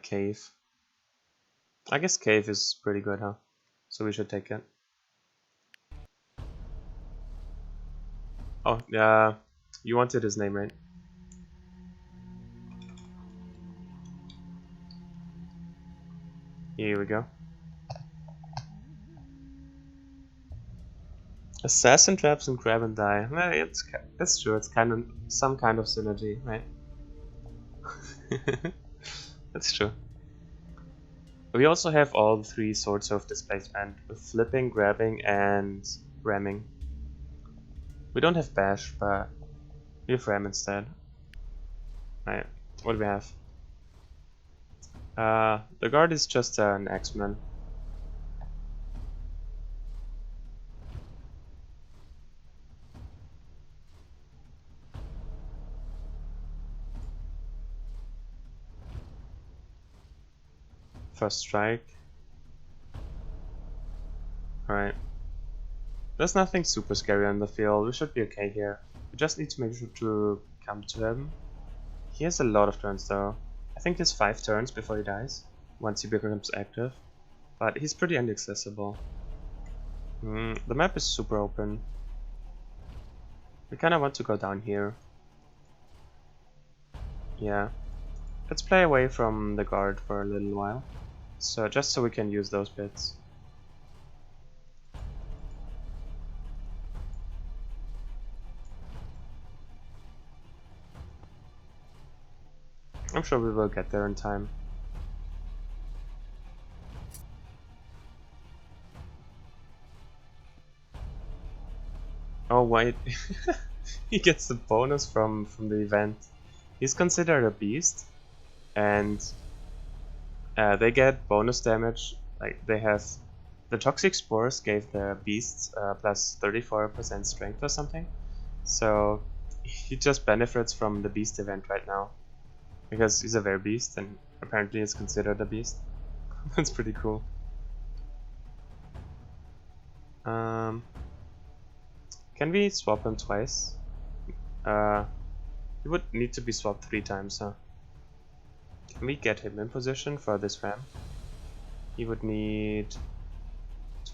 Cave. I guess cave is pretty good, huh? So we should take it. Oh, you wanted his name, right? Here we go. Assassin traps and grab and die. Well, it's true. It's kind of some kind of synergy, right? That's true. We also have all three sorts of displacement with flipping, grabbing, and ramming. We don't have bash, but we have ram instead. Right. What do we have? The guard is just an X-Men. First strike. Alright. There's nothing super scary on the field. We should be okay here. We just need to make sure to come to him. He has a lot of turns though. I think there's 5 turns before he dies, once he becomes active. But he's pretty inaccessible. The map is super open. We kinda want to go down here. Yeah. Let's play away from the guard for a little while. So just so we can use those bits. I'm sure we will get there in time. Oh wait, he gets the bonus from the event. He's considered a beast, and they get bonus damage. Like they have the toxic spores gave the beasts plus 34% strength or something. So he just benefits from the beast event right now. Because he's a beast and apparently is considered a beast. That's pretty cool. Can we swap him twice? He would need to be swapped 3 times, huh? Can we get him in position for this ram? He would need to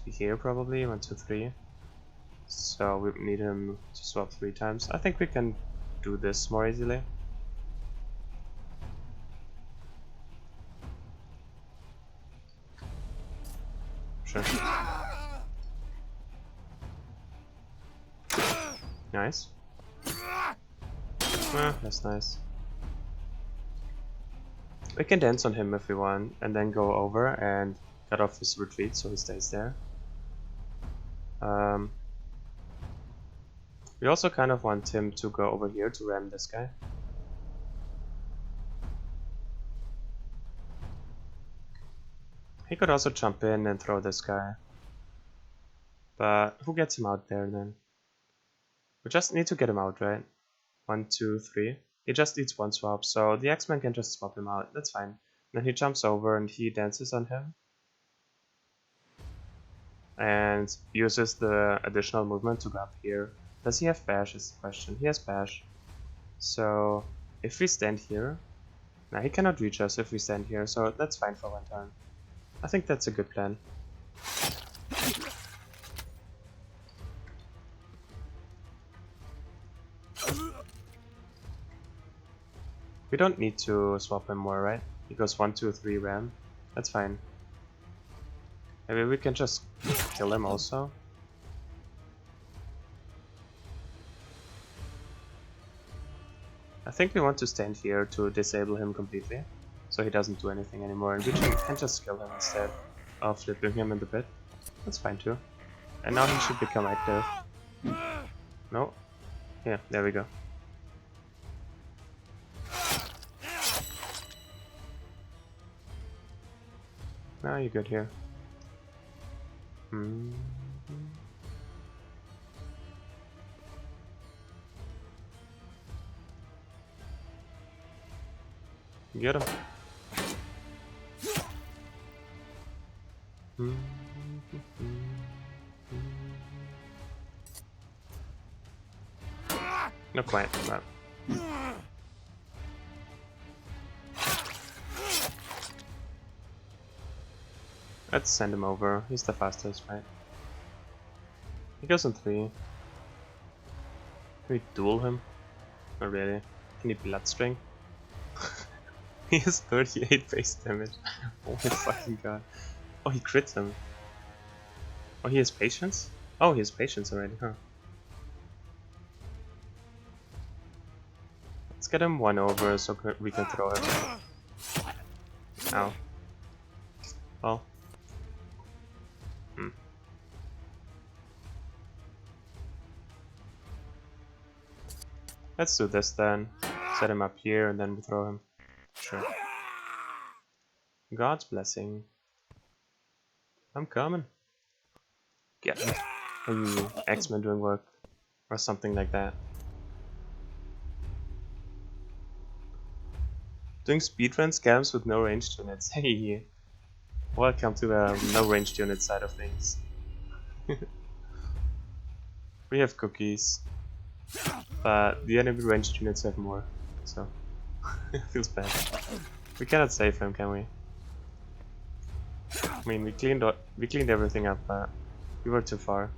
be here probably, 1, 2, 3. So we need him to swap 3 times. I think we can do this more easily. Sure. Nice. That's nice. We can dance on him if we want, and then go over and cut off his retreat so he stays there. We also kind of want him to go over here to ram this guy. He could also jump in and throw this guy. But who gets him out there then? We just need to get him out, right? 1, 2, 3. He just needs 1 swap, so the X-Men can just swap him out. That's fine. Then he jumps over and he dances on him. And uses the additional movement to go up here. Does he have bash is the question. He has bash. So if we stand here... Now he cannot reach us if we stand here, so that's fine for 1 turn. I think that's a good plan. We don't need to swap him more, right? He goes 1, 2, 3 ram. That's fine. Maybe we can just kill him also. I think we want to stand here to disable him completely, so he doesn't do anything anymore, and we can just kill him instead of flipping him in the pit. That's fine too. And now he should become active. No? Yeah, there we go. Now you're good here. Get him. Not quite, but... Let's send him over. He's the fastest, right? He goes on 3. Can we duel him? Not really. Can he bloodstring? He has 38 base damage. Oh my fucking god. Oh, he crits him. Oh, he has patience? Oh, he has patience already, huh? Let's get him 1 over so we can throw him. Ow. Well. Let's do this then. Set him up here and then we throw him. Sure. God's blessing. I'm coming. Get him. Ooh, X-Men doing work. Or something like that. Doing speedrun scams with no ranged units. Hey! Welcome to the no ranged unit side of things. We have cookies. But the enemy ranged units have more. So, it feels bad. We cannot save him, can we? I mean, we cleaned everything up, but we were too far.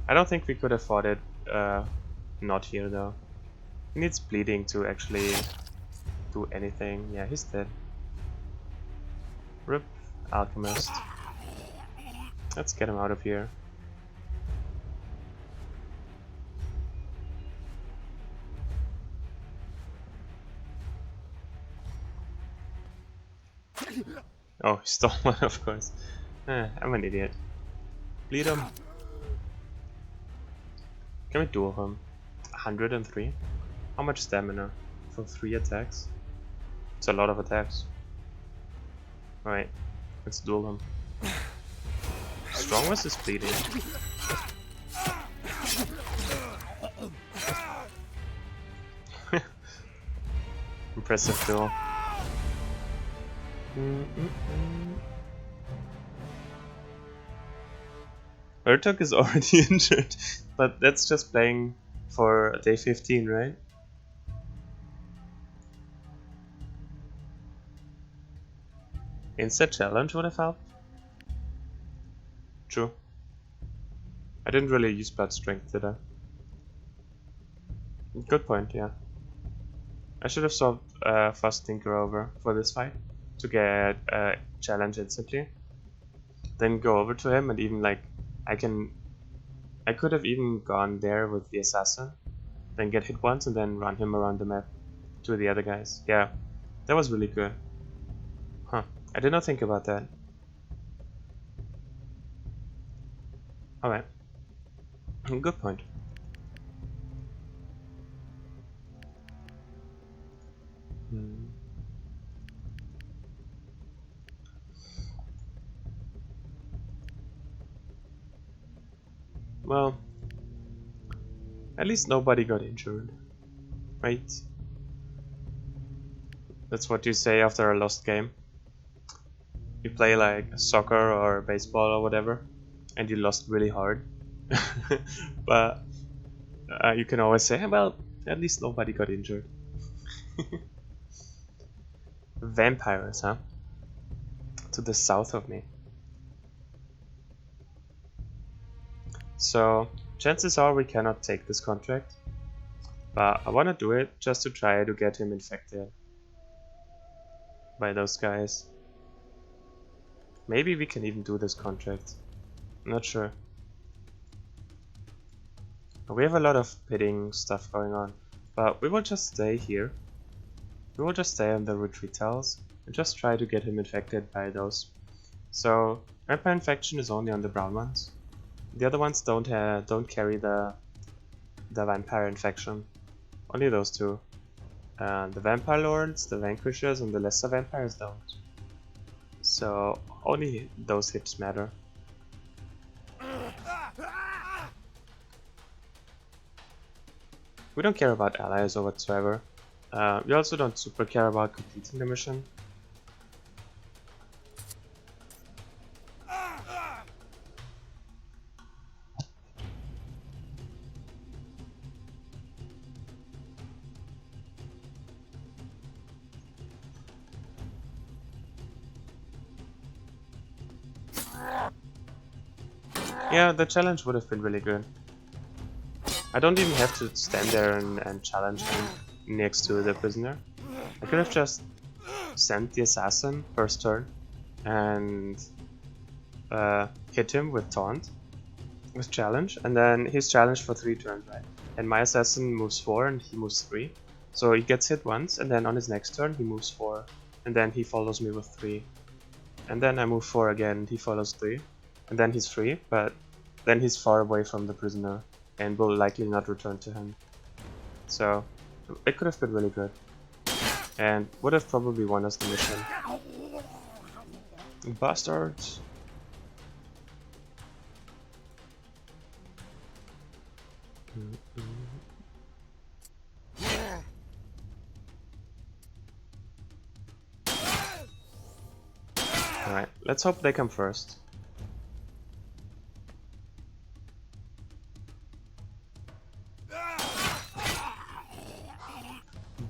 I don't think we could afford it not here though. He needs bleeding to actually do anything. Yeah, he's dead. RIP Alchemist. Let's get him out of here. Oh, he stole one, of course. I'm an idiot. Bleed him. Can we duel him? 103? How much stamina? For 3 attacks? It's a lot of attacks. Alright, let's duel him. Strong versus bleeding. Impressive duel. Urtuk is already injured, but that's just playing for day 15, right? Insta challenge would have helped. True. I didn't really use blood strength, did I? Good point, yeah. I should have swapped Fast Thinker over for this fight to get a challenge instantly. Then go over to him and even like I could have even gone there with the assassin, then get hit once and then run him around the map to the other guys. Yeah, that was really good. Huh, I did not think about that. Alright. Good point. Well, at least nobody got injured, right? That's what you say after a lost game. You play like soccer or baseball or whatever, and you lost really hard. But you can always say, well, at least nobody got injured. Vampires, huh? To the south of me. So, chances are we cannot take this contract. But I wanna do it just to try to get him infected by those guys. Maybe we can even do this contract. I'm not sure. We have a lot of bidding stuff going on, but we will just stay here. We will just stay on the retreat tiles and just try to get him infected by those. So vampire infection is only on the brown ones. The other ones don't carry the vampire infection. Only those two. The vampire lords, the vanquishers, and the lesser vampires don't. So only those hits matter. We don't care about allies or whatsoever. We also don't super care about completing the mission. Yeah, the challenge would have been really good. I don't even have to stand there and challenge him next to the prisoner. I could have just sent the assassin first turn and hit him with taunt, with challenge, and then he's challenged for 3 turns, right? And my assassin moves 4 and he moves 3. So he gets hit once, and then on his next turn he moves 4, and then he follows me with 3. And then I move 4 again, and he follows 3. And then he's free, but then he's far away from the prisoner and will likely not return to him. So it could have been really good. And would have probably won us the mission. Bastards! Alright, let's hope they come first.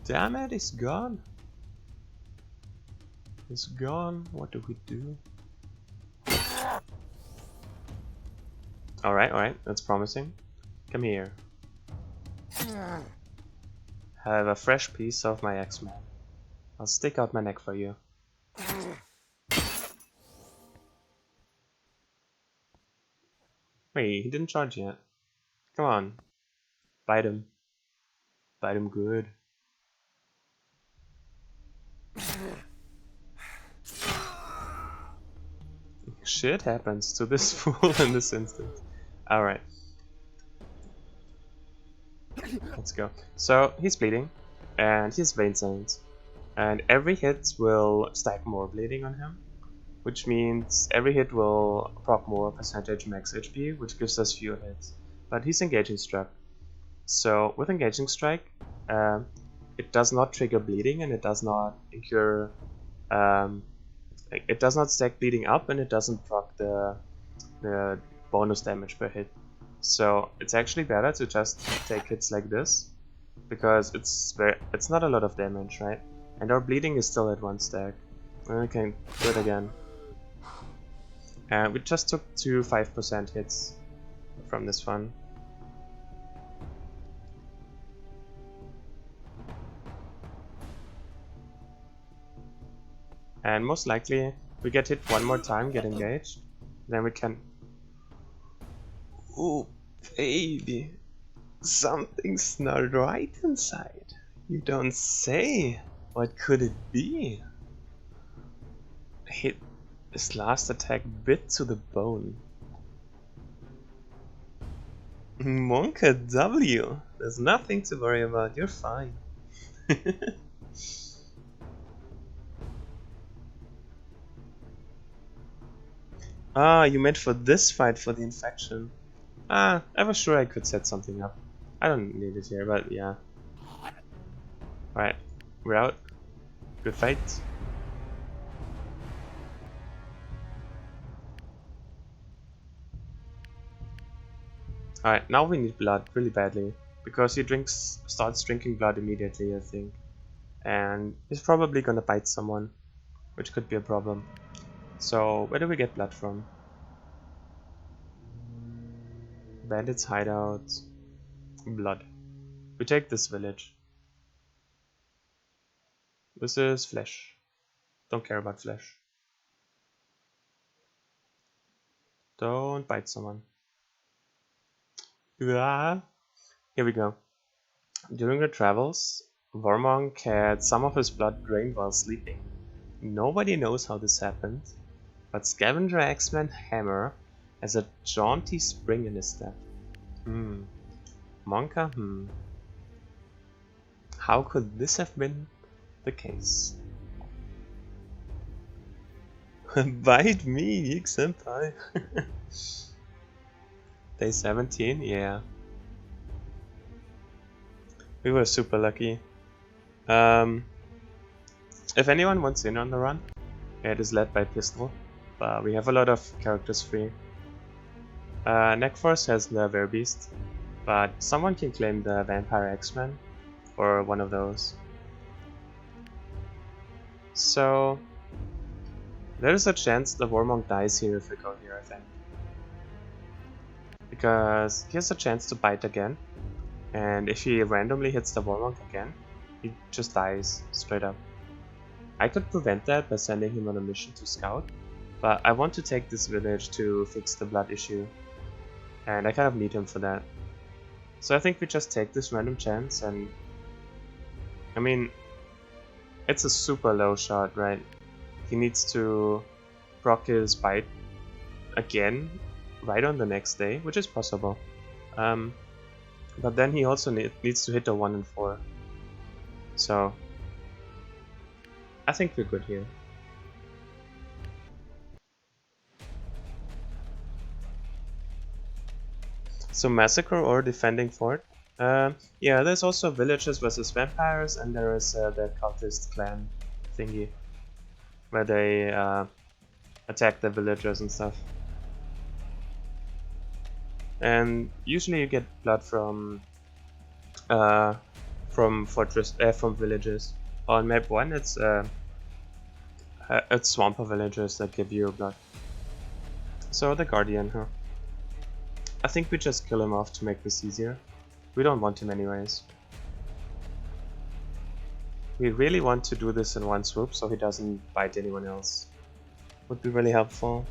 Damn it, he's gone. He's gone. What do we do? Alright, that's promising. Come here. Have a fresh piece of my X-Man. I'll stick out my neck for you. Wait, he didn't charge yet. Come on. Bite him. Bite him good. Shit happens to this fool in this instance. Alright. Let's go. So, he's bleeding. And he's Vein Saint. And every hit will stack more bleeding on him. Which means every hit will proc more percentage max HP, which gives us fewer hits. But he's Engaging Strike. So with Engaging Strike, it does not trigger bleeding, and it does not incur, it does not stack bleeding up, and it doesn't proc the bonus damage per hit. So it's actually better to just take hits like this, because it's not a lot of damage, right? And our bleeding is still at 1 stack. And we can do it again. We just took 2 5% hits from this one. And most likely we get hit one more time, get engaged, then we can... Ooh, baby, something's not right inside. You don't say. What could it be? Hit his last attack bit to the bone. Monka W. There's nothing to worry about, you're fine. Ah, you meant for this fight, for the infection. Ah, I was sure I could set something up. I don't need it here, but yeah. Alright, we're out. Good fight. Alright, now we need blood really badly. Because he starts drinking blood immediately, I think. And he's probably gonna bite someone, which could be a problem. So, where do we get blood from? Bandits hideout. Blood. We take this village. This is flesh. Don't care about flesh. Don't bite someone. Ah. Here we go. During the travels, Vormonk had some of his blood drained while sleeping. Nobody knows how this happened, but Scavenger X-Man Hammer has a jaunty spring in his step. Monka, How could this have been the case? Bite me, Geek Senpai. Day 17, yeah. We were super lucky. If anyone wants in on the run, it is led by Pistol. We have a lot of characters free. Neckforce has the Beast, but someone can claim the Vampire X-Men, or one of those. So there is a chance the Warmonk dies here if we go here, I think. because he has a chance to bite again, and if he randomly hits the wall monk again, he just dies straight up. I could prevent that by sending him on a mission to scout, but I want to take this village to fix the blood issue, and I kind of need him for that. So I think we just take this random chance, and I mean, it's a super low shot, right? He needs to proc his bite again right on the next day, which is possible. But then he also needs to hit a 1 and 4. So I think we're good here. So massacre or defending fort? Yeah, there's also villages versus vampires, and there is the cultist clan thingy, where they attack the villagers and stuff. And usually you get blood from villages. On map 1, it's swamper villagers that give you blood. So the guardian, huh? I think we just kill him off to make this easier. We don't want him anyways. We really want to do this in one swoop so he doesn't bite anyone else. Would be really helpful.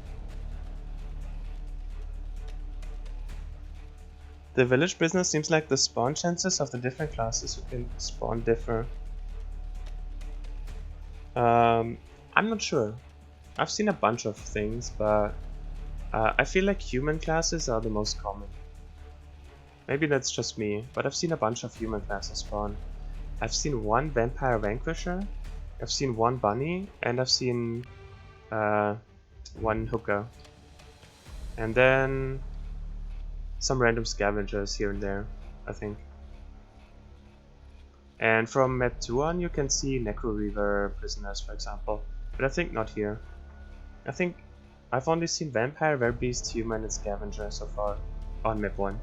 The village business seems like the spawn chances of the different classes who can spawn differ. I'm not sure. I've seen a bunch of things, but I feel like human classes are the most common. Maybe that's just me, but I've seen a bunch of human classes spawn. I've seen one vampire vanquisher, I've seen one bunny, and I've seen one hooker. And then some random scavengers here and there, I think. And from map 2 on you can see Necro Reaver prisoners, for example, but I think not here. I think I've only seen vampire, werbeast, human, and scavenger so far on map 1.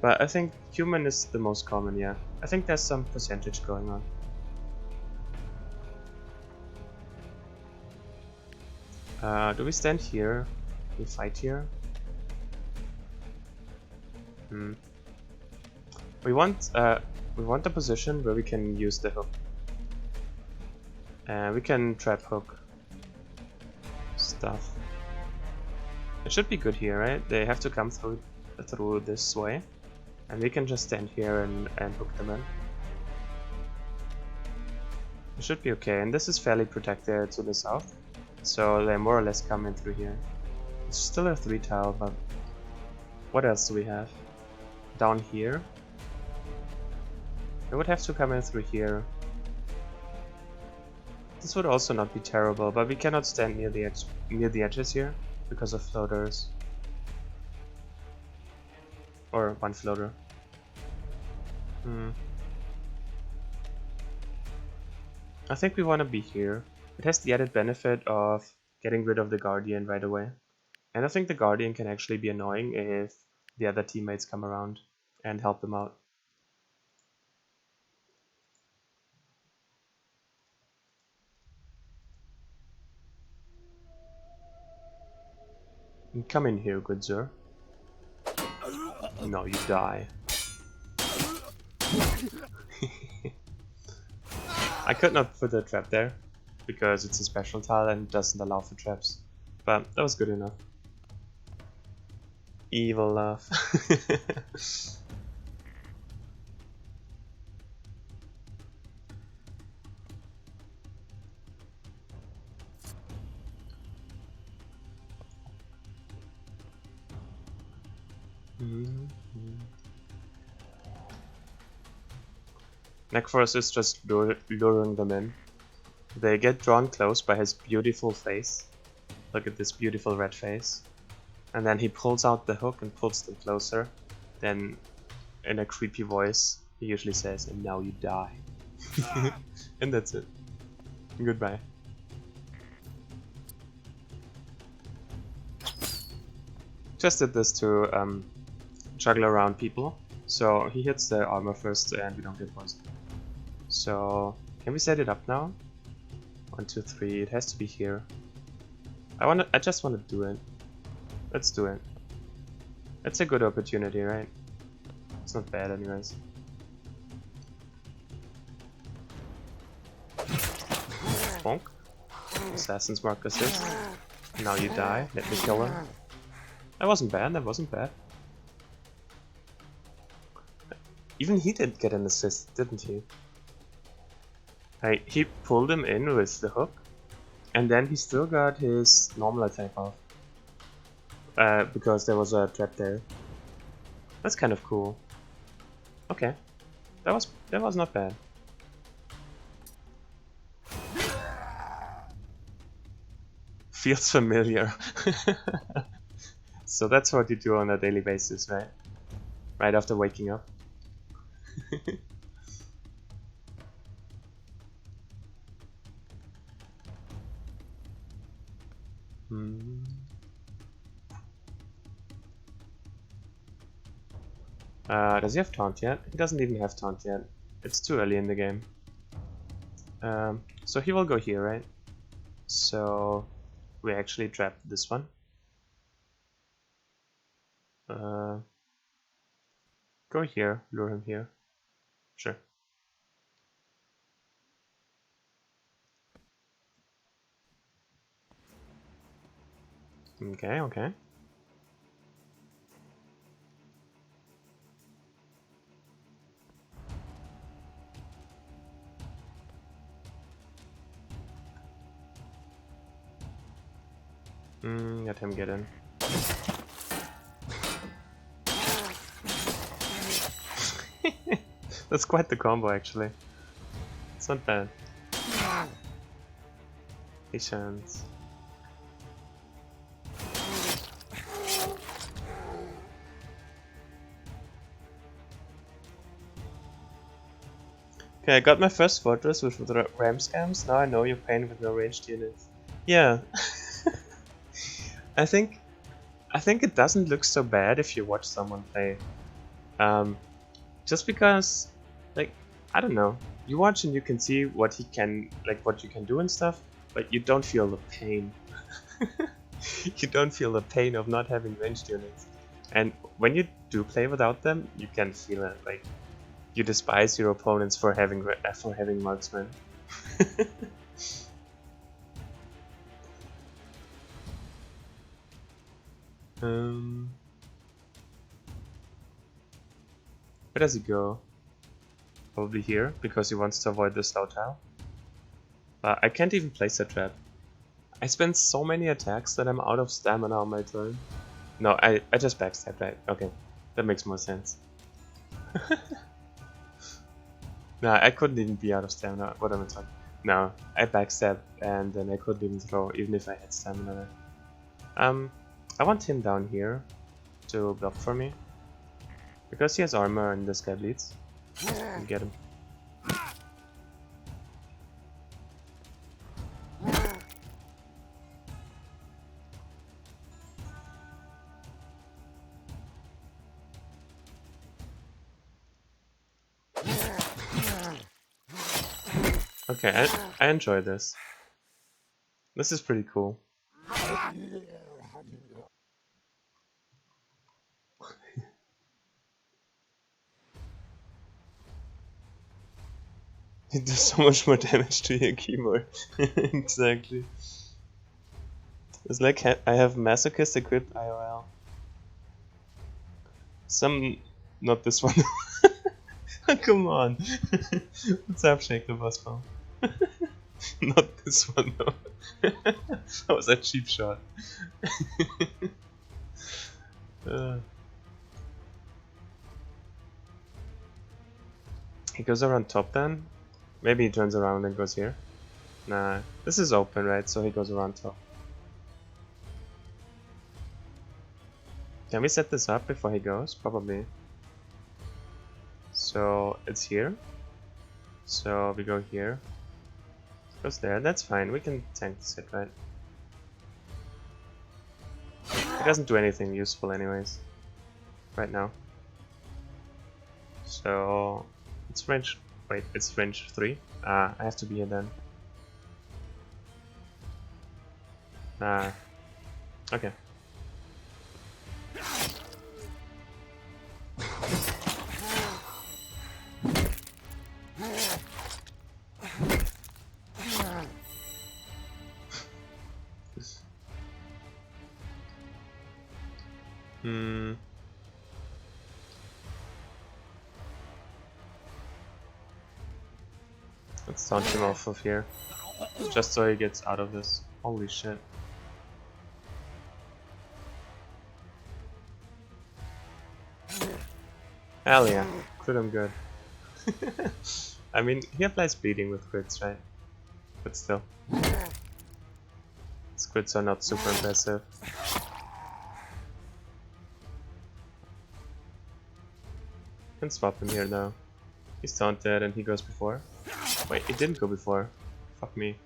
But I think human is the most common, yeah. I think there's some percentage going on. Do we stand here? We fight here? We want a position where we can use the hook. We can trap hook stuff. It should be good here, right? They have to come through this way, and we can just stand here and hook them in. It should be okay, and this is fairly protected to the south, so they more or less come in through here. It's still a 3 tile, but what else do we have? Down here? They would have to come in through here. This would also not be terrible, but we cannot stand near the edges here because of floaters. Or one floater. I think we want to be here. It has the added benefit of getting rid of the guardian right away. And I think the guardian can actually be annoying if the other teammates come around and help them out. Come in here, good sir. No, you die. I could not put a trap there, because it's a special tile and doesn't allow for traps. But that was good enough. Evil love. Necros is just luring them in. They get drawn close by his beautiful face. Look at this beautiful red face. And then he pulls out the hook and pulls them closer. Then, in a creepy voice, he usually says, "And now you die." And that's it. Goodbye. Just did this to juggle around people. So he hits the armor first and we don't get poisoned. So, can we set it up now? 1, 2, 3, it has to be here. I just want to do it. let's do it. It's a good opportunity, right? It's not bad anyways. Bonk. Assassin's Mark assist. Now you die. Let me kill him. That wasn't bad, that wasn't bad. Even he did get an assist, didn't he? Like, he pulled him in with the hook, and then he still got his normal attack off. Because there was a trap there. That's kind of cool. Okay. That was not bad. Feels familiar. So that's what you do on a daily basis, right? Right after waking up. Does he have taunt yet? He doesn't even have taunt yet. It's too early in the game. So he will go here, right? So we actually trapped this one. Go here, lure him here. Sure. Okay, okay. Let him get in. That's quite the combo, actually. It's not bad. Patience. Okay, I got my first fortress with the ram scams. Now I know your pain with no ranged units. Yeah. I think it doesn't look so bad if you watch someone play. Just because, like, I don't know, you watch and you can see what he can, like, what you can do and stuff, but you don't feel the pain. You don't feel the pain of not having ranged units. And when you do play without them, you can feel it. Like, you despise your opponents for having marksmen. Where does he go? Probably here, because he wants to avoid the slow tile. But I can't even place a trap. I spend so many attacks that I'm out of stamina on my turn. No, I just backstab, right? Okay, that makes more sense. No, I couldn't even be out of stamina. What am I talking? No, I backstab and then I couldn't even throw, even if I had stamina. I want him down here to block for me. Because he has armor and this guy bleeds. Get him. Okay, I enjoy this. This is pretty cool. It does so much more damage to your keyboard. Exactly. It's like I have Masochist equipped IOL. Not this one. Come on. What's up, Shake the Boss Bomb? Not this one though. That was a cheap shot. He goes around top then? Maybe he turns around and goes here. Nah, this is open, right? So he goes around top. Can we set this up before he goes? Probably. So it's here. So we go here. Goes there. That's fine. We can tank this hit, right? It doesn't do anything useful anyways. Right now. So it's range. Wait, it's range 3. I have to be here then. Okay. Hmm. Let's taunt him off of here. Just so he gets out of this. Holy shit. Hell yeah. Crit him good. I mean, he applies bleeding with crits, right? But still. His crits are not super impressive. Can swap him here though. He's taunted and he goes before. Wait, he didn't go before. Fuck me.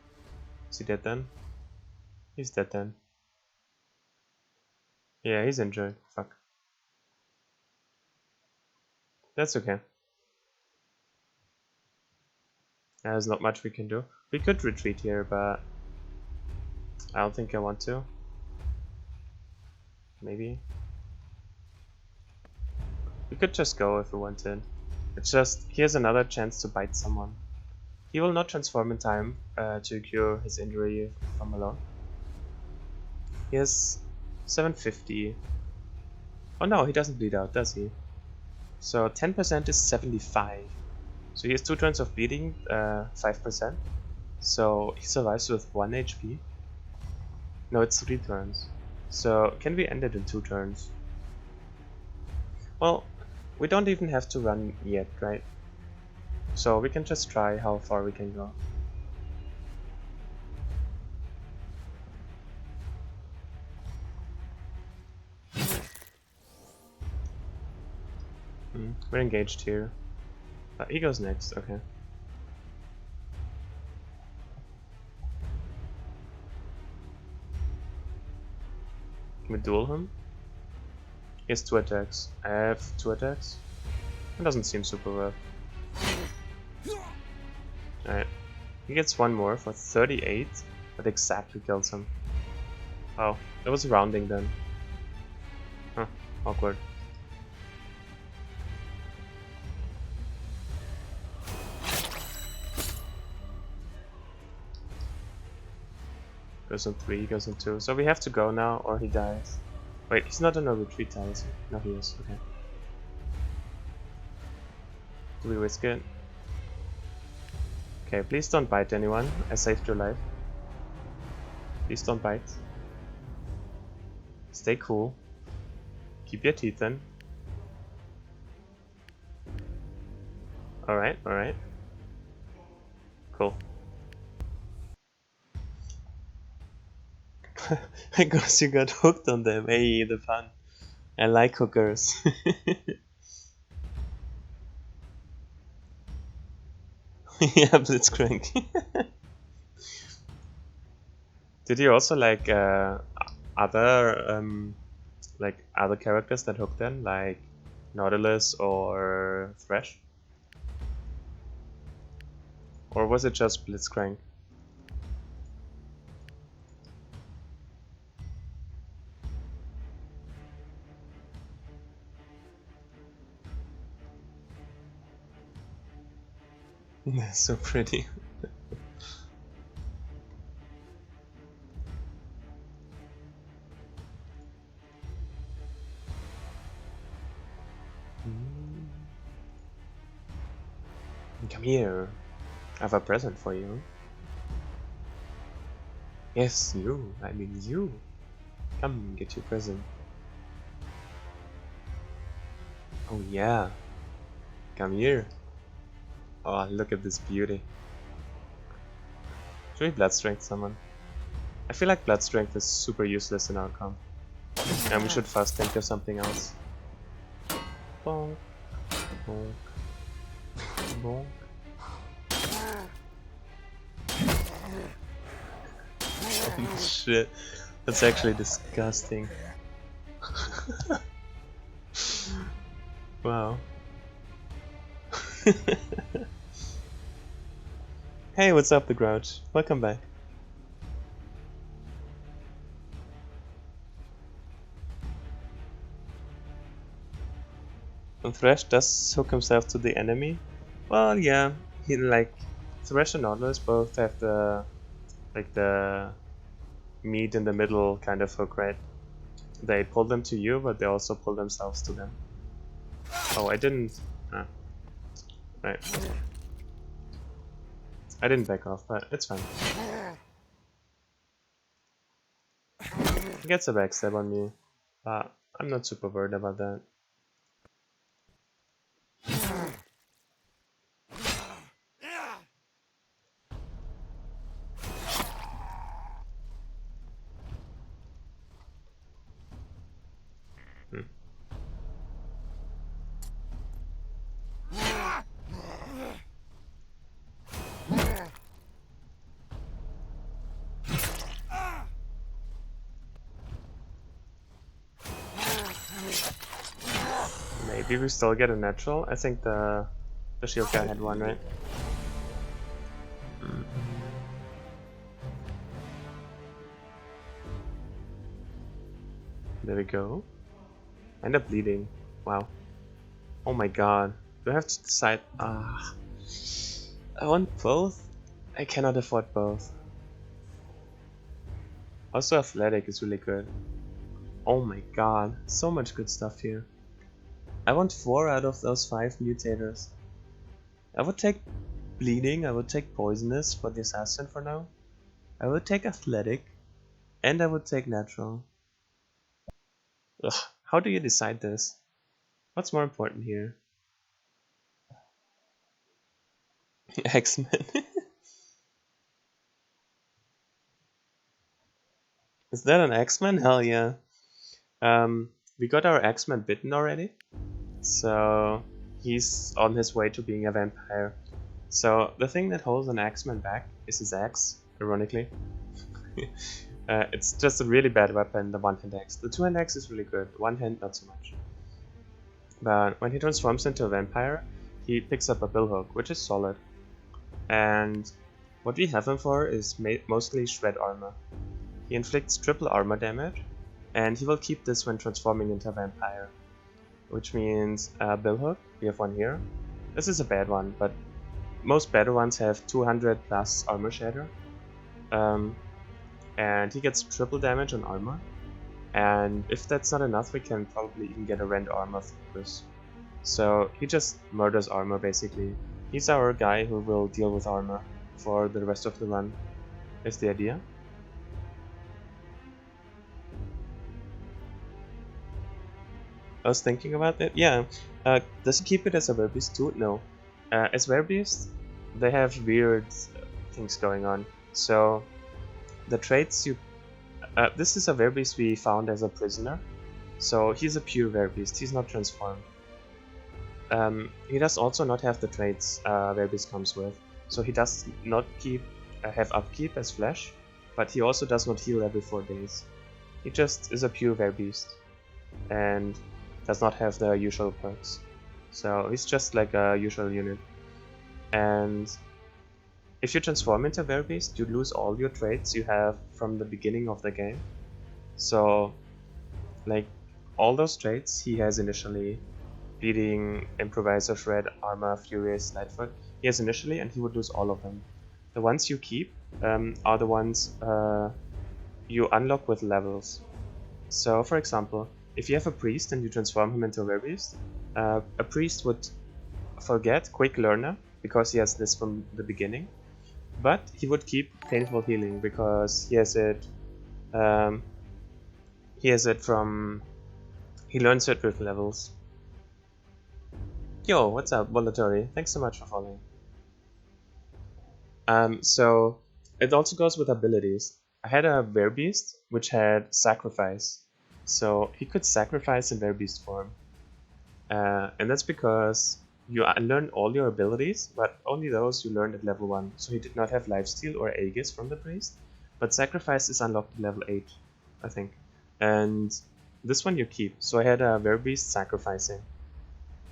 Is he dead then? He's dead then. Yeah, he's injured. Fuck. That's okay. There's not much we can do. We could retreat here, but I don't think I want to. Maybe. We could just go if we wanted. It's just, he has another chance to bite someone. He will not transform in time to cure his injury if I'm alone. He has 750. Oh no, he doesn't bleed out, does he? So 10% is 75. So he has 2 turns of bleeding, 5%. So he survives with 1 HP. No, it's 3 turns. So can we end it in 2 turns? Well, we don't even have to run yet, right? So we can just try how far we can go. We're engaged here. He goes next, okay. Can we duel him? He has 2 attacks. I have 2 attacks. It doesn't seem super rough. Alright. He gets 1 more for 38. That exactly kills him. Oh, that was rounding then. Huh, awkward. Goes on 3, goes on 2. So we have to go now or he dies. Wait, he's not on a retreat tile, is he? No, he is. Okay. Do we risk it? Okay, please don't bite anyone. I saved your life. Please don't bite. Stay cool. Keep your teeth in. Alright, alright. Cool. I guess you got hooked on them. Hey, the fun. I like hookers. Yeah, Blitzcrank. Did you also like other other characters that hooked them, like Nautilus or Thresh? Or was it just Blitzcrank? That's so pretty. Come here. I have a present for you. Yes, you. I mean you. Come, get your present. Oh yeah. Come here. Oh, look at this beauty. Should we Blood Strength someone? I feel like Blood Strength is super useless in our comp. And we should fast think of something else. Bonk. Bonk. Bonk. Holy shit. That's actually disgusting. Wow. Hey, what's up, the Grouch? Welcome back. And Thresh does hook himself to the enemy. Well, yeah, he Thresh and Nautilus both have the meat in the middle kind of hook, right? They pull them to you, but they also pull themselves to them. Oh, I didn't... right. I didn't back off, but it's fine. He gets a backstab on me, but I'm not super worried about that. Hmm. Maybe we still get a natural. I think the shield guy had one, right? Hmm. There we go. End up bleeding. Wow. Oh my god. Do I have to decide? Ah. I want both? I cannot afford both. Also, athletic is really good. Oh my god. So much good stuff here. I want 4 out of those 5 mutators. I would take bleeding, I would take poisonous for the assassin for now. I would take athletic. And I would take natural. Ugh, how do you decide this? What's more important here? X-Men. Is that an X-Men? Hell yeah. We got our X-Men bitten already. So he's on his way to being a vampire. So the thing that holds an X-Men back is his axe, ironically. It's just a really bad weapon, the one-hand axe. The two-hand axe is really good, one-hand not so much. But when he transforms into a vampire, he picks up a billhook, which is solid. And what we have him for is mostly shred armor. He inflicts triple armor damage, and he will keep this when transforming into a vampire. Which means billhook, we have one here. This is a bad one, but most better ones have 200 plus armor shatter. And he gets triple damage on armor. And if that's not enough, we can probably even get a rend armor focus. So he just murders armor basically. He's our guy who will deal with armor for the rest of the run, is the idea. I was thinking about it. Yeah. Does he keep it as a werbeast too? No. As werbeast, they have weird things going on. So the traits you... this is a werbeast we found as a prisoner. So he's a pure werbeast. He's not transformed. He does also not have the traits werbeast comes with. So he does not have upkeep as flesh, but he also does not heal every 4 days. He just is a pure werbeast and does not have the usual perks. So he's just like a usual unit. And if you transform into werbeast, you lose all your traits you have from the beginning of the game. So like all those traits he has initially, bleeding, improviser, shred, armor, furious, lightfoot, he has initially, and he would lose all of them. The ones you keep are the ones you unlock with levels. So for example, if you have a priest and you transform him into a werbeast, a priest would forget quick learner because he has this from the beginning, but he would keep painful healing because he has it from... he learns it with levels. Yo, what's up, Volatori? Thanks so much for following. So it also goes with abilities. I had a werbeast which had sacrifice, so he could sacrifice in werbeast form, and that's because you unlearn all your abilities, but only those you learned at level 1. So he did not have lifesteal or aegis from the priest, but sacrifice is unlocked at level 8, I think, and this one you keep. So I had a werbeast sacrificing,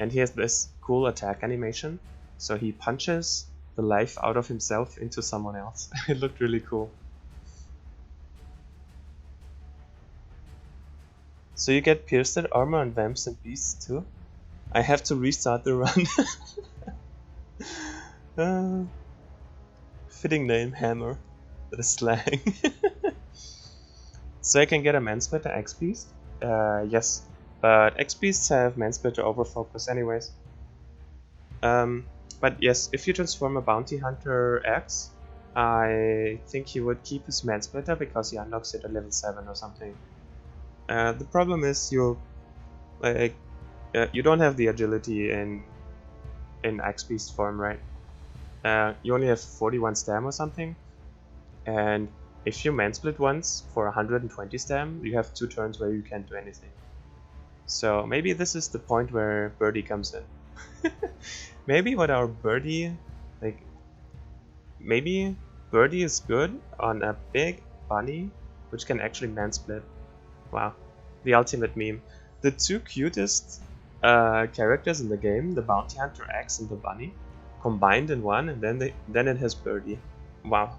and he has this cool attack animation, so he punches the life out of himself into someone else. It looked really cool. So you get pierced armor on vamps and beasts too? I have to restart the run. Fitting name, Hammer. That is slang. So I can get a Mansplitter X Beast. Yes, but X-Beasts have Mansplitter overfocus anyways. But yes, if you transform a Bounty Hunter X, I think he would keep his Mansplitter because he unlocks it at level 7 or something. The problem is like you don't have the agility in X-Beast form, right? You only have 41 stam or something, and if you Mansplit once for 120 stam, you have 2 turns where you can't do anything. So maybe this is the point where Birdie comes in. Maybe what our Birdie, like, maybe Birdie is good on a big bunny, which can actually Mansplit. Wow, the ultimate meme. The two cutest characters in the game, the Bounty Hunter X and the bunny, combined in one, and then it has Birdie. Wow.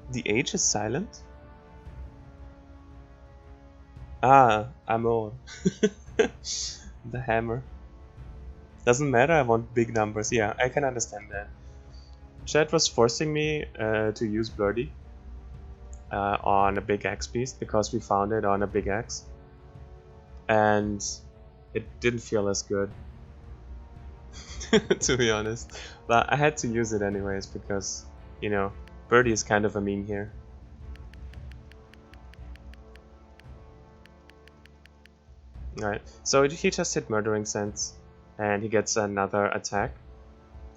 The age is silent? Ah, Amor. The hammer. Doesn't matter, I want big numbers. Yeah, I can understand that. Chat was forcing me to use Birdie on a big X piece because we found it on a big X. And it didn't feel as good. To be honest. But I had to use it anyways because, you know, Birdie is kind of a meme here. Alright, so he just hit Murdering Sense and he gets another attack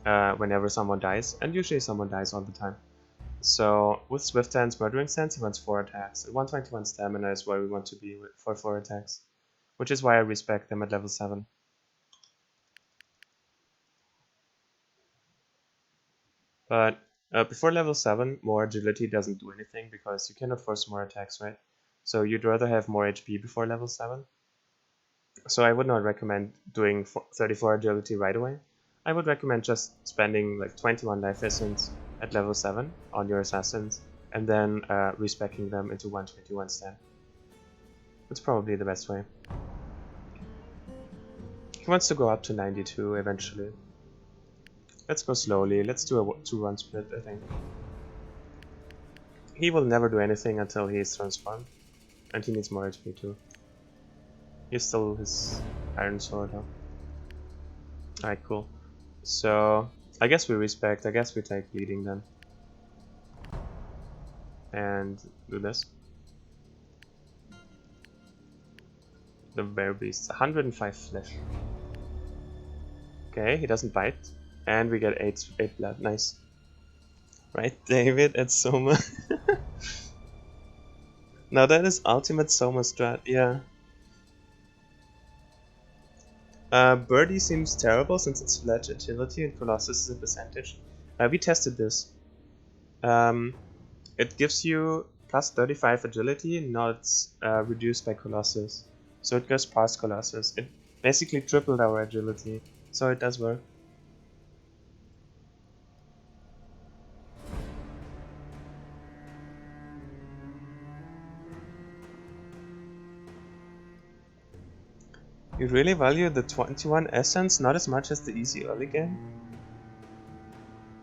whenever someone dies, and usually someone dies all the time. So with Swift Hand's Murdering Sense he wants 4 attacks. At 121 stamina is where we want to be for 4 attacks, which is why I respect them at level 7. But before level 7, more agility doesn't do anything because you cannot force more attacks, right? So you'd rather have more HP before level 7. So I would not recommend doing 34 agility right away. I would recommend just spending like 21 life essence at level 7 on your assassins and then respeccing them into 121 stam. That's probably the best way. He wants to go up to 92 eventually. Let's go slowly, let's do a 2-run split, I think. He will never do anything until he is transformed, and he needs more HP too. He's still his iron sword, huh? Alright, cool. So, I guess we respect, I guess we take leading then. And do this. The Bear Beast, 105 flesh. Okay, he doesn't bite. And we get 8 blood, nice. Right, David at Soma. Now that is ultimate Soma strat, yeah. Birdie seems terrible since it's flat agility and Colossus is a percentage. We tested this. It gives you plus 35 agility, not reduced by Colossus. So it goes past Colossus. It basically tripled our agility, so it does work. You really value the 21 essence not as much as the easy early game?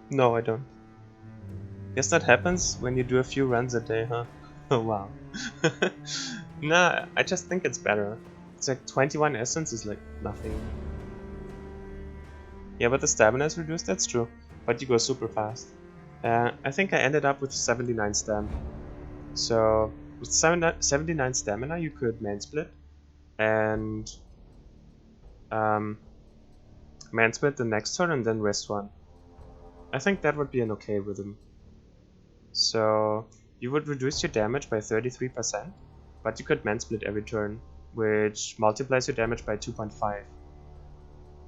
No, I don't. Guess that happens when you do a few runs a day, huh? Oh wow. Nah, I just think it's better. It's like 21 essence is like nothing. Yeah, but the stamina is reduced, that's true. But you go super fast. I think I ended up with 79 stam. So with 79 stamina you could main split and man split the next turn and then rest one. I think that would be an okay rhythm. So you would reduce your damage by 33%, but you could man split every turn, which multiplies your damage by 2.5.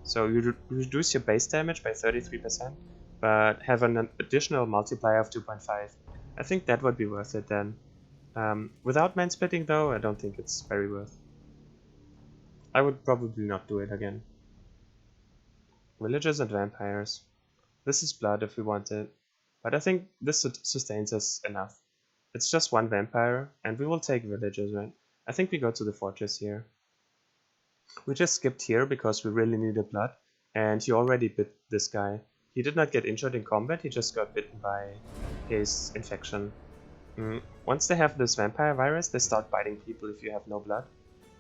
So you reduce your base damage by 33%, but have an additional multiplier of 2.5. I think that would be worth it then. Without man splitting though, I don't think it's very worth. I would probably not do it again. Villagers and vampires. This is blood if we want it, but I think this sustains us enough. It's just one vampire, and we will take villagers, right? I think we go to the fortress here. We just skipped here because we really needed blood, and he already bit this guy. He did not get injured in combat, he just got bitten by his infection. Once they have this vampire virus, they start biting people if you have no blood,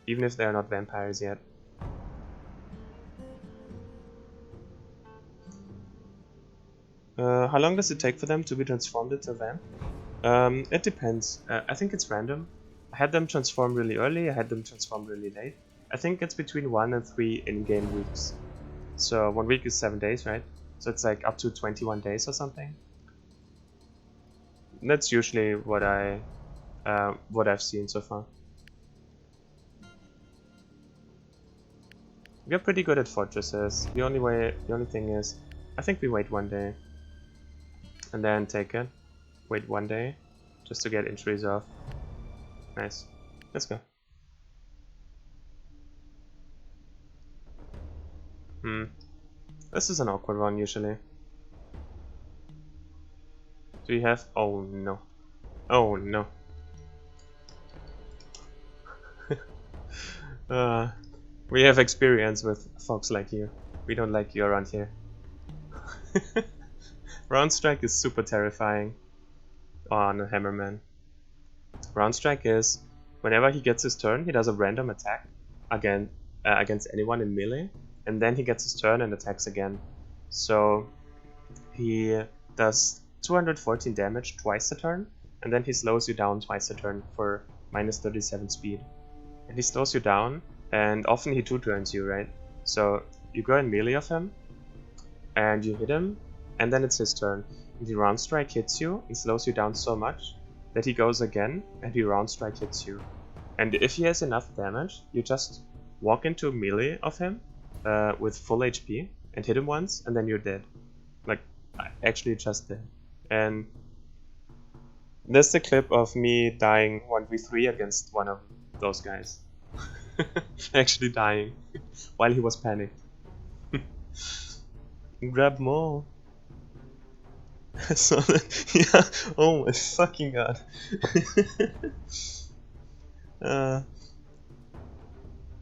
even if they're not vampires yet. How long does it take for them to be transformed into a vamp? It depends. I think it's random. I had them transform really early, I had them transform really late. I think it's between 1 and 3 in-game weeks. So 1 week is 7 days, right? So it's like up to 21 days or something. That's usually what I've seen so far. We're pretty good at fortresses. The only thing is, I think we wait 1 day and then take it. Wait 1 day just to get injuries off. Nice. Let's go. This is an awkward one usually. Do you have? Oh no. Oh no. We have experience with folks like you. We don't like you around here. Round strike is super terrifying on a hammerman. Round strike is whenever he gets his turn, he does a random attack against anyone in melee, and then he gets his turn and attacks again. So he does 214 damage twice a turn, and then he slows you down twice a turn for minus 37 speed. And he slows you down, and often he 2-turns you, right? So you go in melee of him, and you hit him, and then it's his turn. And the round strike hits you and slows you down so much that he goes again, and the round strike hits you. And if he has enough damage, you just walk into melee of him with full HP and hit him once, and then you're dead. Like, actually just dead. And there's the clip of me dying 1v3 against one of those guys. Actually dying while he was panicked. Grab more. So, yeah, oh my fucking god.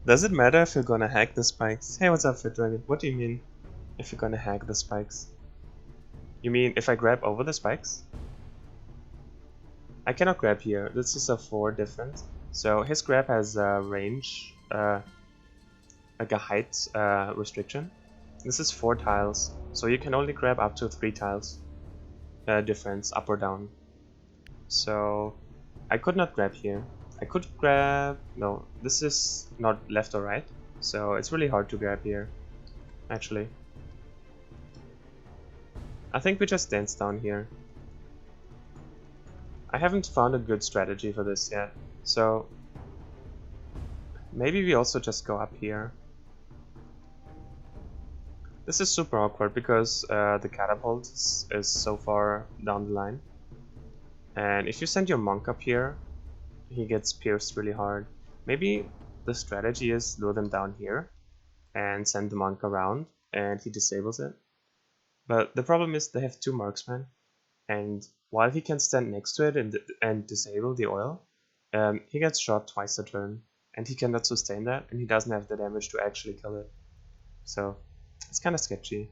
Does it matter if you're gonna hack the spikes? Hey, what's up, Fit Dragon? What do you mean if you're gonna hack the spikes? You mean if I grab over the spikes? I cannot grab here. This is a 4 different. So his grab has a range, like a height restriction. This is 4 tiles, so you can only grab up to 3 tiles difference, up or down. So I could not grab here. I could grab... no, this is not left or right, so it's really hard to grab here, actually. I think we just dance down here. I haven't found a good strategy for this yet, so maybe we also just go up here. This is super awkward because the catapult is so far down the line. And if you send your monk up here, he gets pierced really hard. Maybe the strategy is lure them down here and send the monk around and he disables it. But the problem is they have 2 marksmen, and while he can stand next to it and disable the oil, he gets shot twice a turn, and he cannot sustain that, and he doesn't have the damage to actually kill it. So it's kind of sketchy.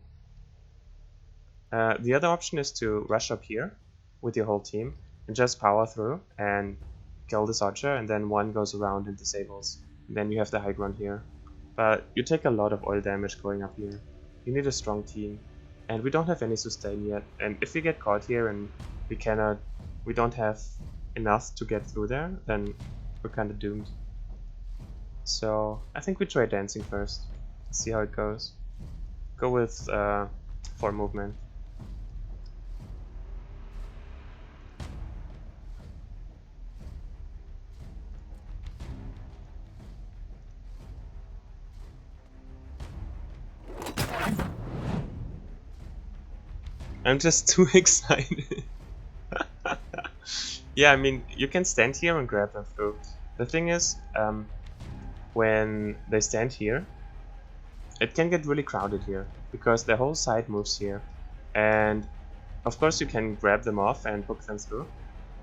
The other option is to rush up here with your whole team and just power through and kill this archer, and then one goes around and disables. And then you have the high ground here. But you take a lot of oil damage going up here. You need a strong team. And we don't have any sustain yet. And if we get caught here and we don't have enough to get through there, then we're kind of doomed. So I think we try dancing first. See how it goes. Go with 4 movement. I'm just too excited. Yeah, I mean, you can stand here and grab them through. The thing is, when they stand here, it can get really crowded here, because the whole side moves here. And of course you can grab them off and hook them through.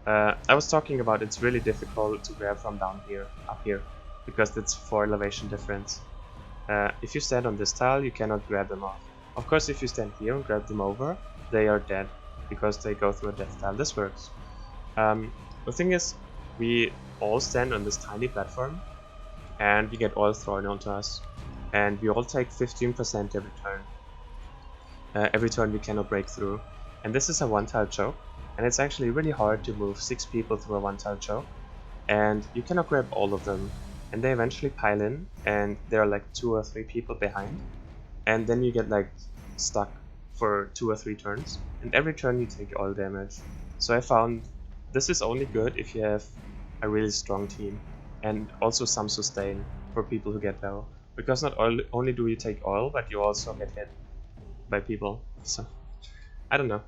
I was talking about it's really difficult to grab from down here, up here, because it's 4 elevation difference. If you stand on this tile, you cannot grab them off. Of course, if you stand here and grab them over, they are dead, because they go through a death tile. This works. The thing is, we all stand on this tiny platform, and we get oil thrown onto us, and we all take 15% every turn. Every turn we cannot break through, and this is a one-tile choke, and it's actually really hard to move 6 people through a one-tile choke, and you cannot grab all of them, and they eventually pile in, and there are like 2 or 3 people behind, and then you get like stuck for 2 or 3 turns, and every turn you take oil damage. So I found this is only good if you have a really strong team, and also some sustain for people who get low, because not only do you take oil, but you also get hit by people. So I don't know.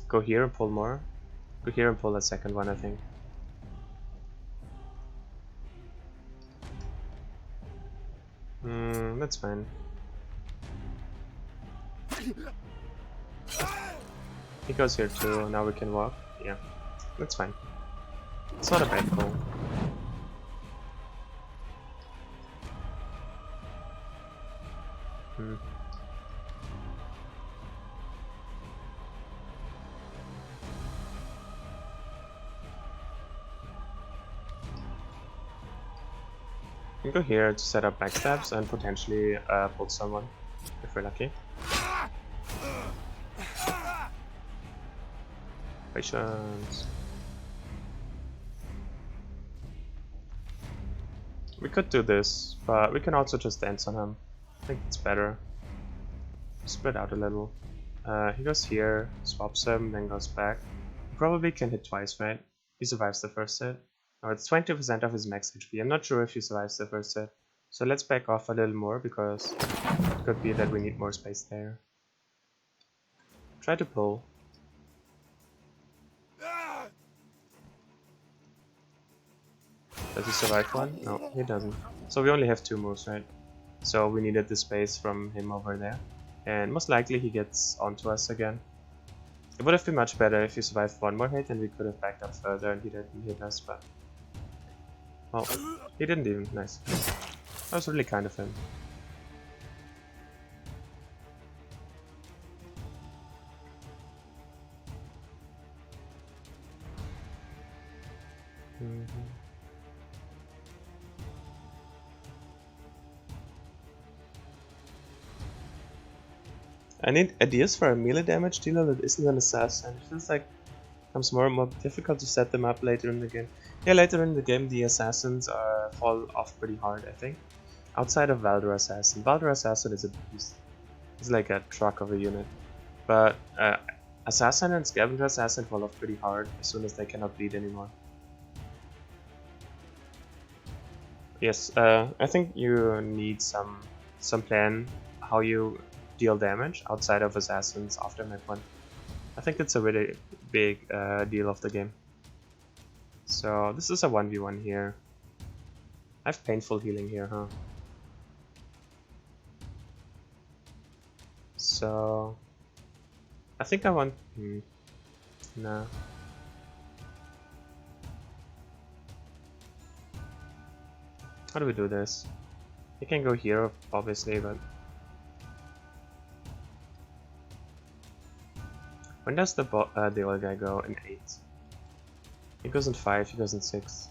Go here and pull more. Go here and pull that second one, I think. That's fine. He goes here too, now we can walk. Yeah, that's fine. It's not a bad call. We can go here to set up backstabs and potentially pull someone, if we're lucky. Patience. We could do this, but we can also just dance on him. I think it's better. Spread out a little. He goes here, swaps him, then goes back. He probably can hit twice, right? He survives the first hit. Now it's 20% of his max HP. I'm not sure if he survives the first hit. So let's back off a little more, because it could be that we need more space there. Try to pull. Does he survive one? No, he doesn't. So we only have 2 moves, right? So we needed the space from him over there. And most likely he gets onto us again. It would have been much better if he survived one more hit and we could have backed up further and he didn't hit us, but... well, he didn't even. Nice. That was really kind of him. I need ideas for a melee damage dealer that isn't an assassin. It feels like it becomes more and more difficult to set them up later in the game. Yeah, later in the game the assassins fall off pretty hard, I think. Outside of Valder Assassin. Valder Assassin is a beast. It's like a truck of a unit. But Assassin and Scavenger Assassin fall off pretty hard as soon as they cannot bleed anymore. Yes, I think you need some plan how you deal damage outside of Assassins after map 1. I think it's a really big deal of the game. So this is a 1v1 here. I have painful healing here, huh? So I think I want... nah. How do we do this? You can go here, obviously, but... when does the old guy go? In 8. He goes in 5, he goes in 6.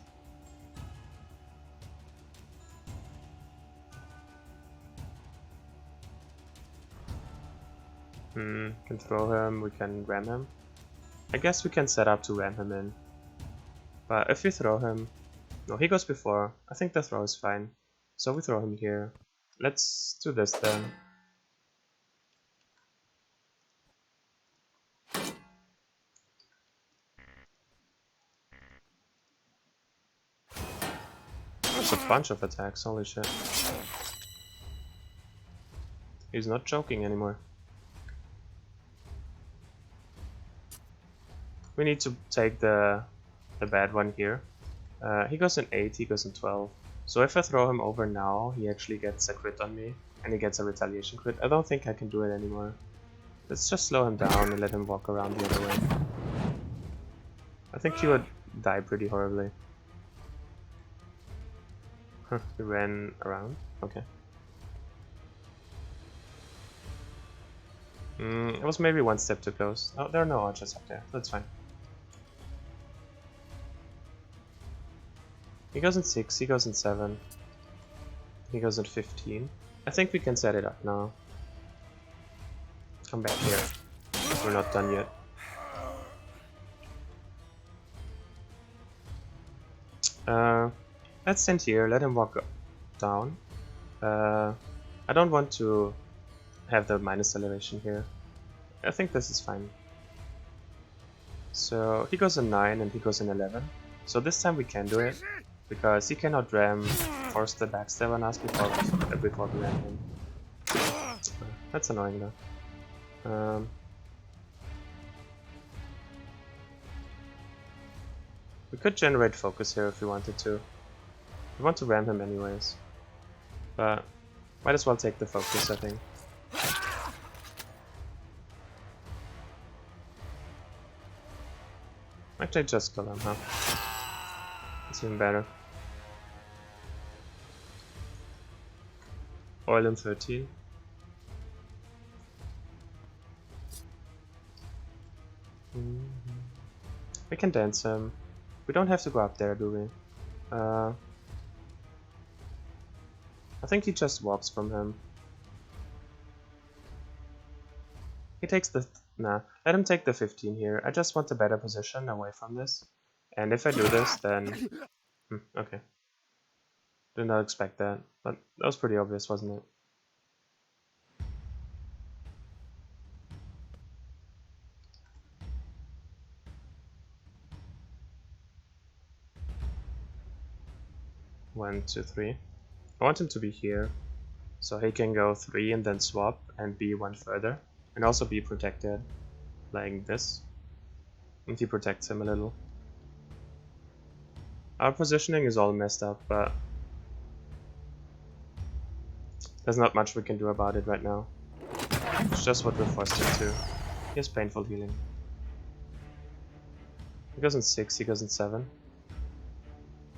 Can throw him, we can ram him. I guess we can set up to ram him in. But if we throw him... no, he goes before. I think the throw is fine. So we throw him here. Let's do this then. There's a bunch of attacks, holy shit. He's not joking anymore. We need to take the bad one here. He goes in 8, he goes in 12. So if I throw him over now, he actually gets a crit on me, and he gets a retaliation crit. I don't think I can do it anymore. Let's just slow him down and let him walk around the other way. I think he would die pretty horribly. Huh, he ran around? Okay. It was maybe one step too close. Oh, there are no archers up there. That's fine. He goes in 6, he goes in 7. He goes in 15. I think we can set it up now. Come back here. We're not done yet. Let's stand here, let him walk down. I don't want to have the minus elevation here. I think this is fine. So he goes in 9 and he goes in 11. So this time we can do it, because he cannot ram force the backstab on us before we ram him. That's annoying though. We could generate focus here if we wanted to. We want to ram him anyways. But might as well take the focus, I think. Actually, just kill him, huh? It's even better. Oil him 13. We can dance him. We don't have to go up there, do we? I think he just walks from him. He takes the... Nah, let him take the 15 here. I just want a better position away from this. And if I do this, then... okay. Did not expect that, but that was pretty obvious, wasn't it? One, two, three. I want him to be here, so he can go 3 and then swap and be 1 further, and also be protected, like this. And he protects him a little. Our positioning is all messed up, but there's not much we can do about it right now. It's just what we're forced into. He has painful healing. He goes in 6, he goes in 7.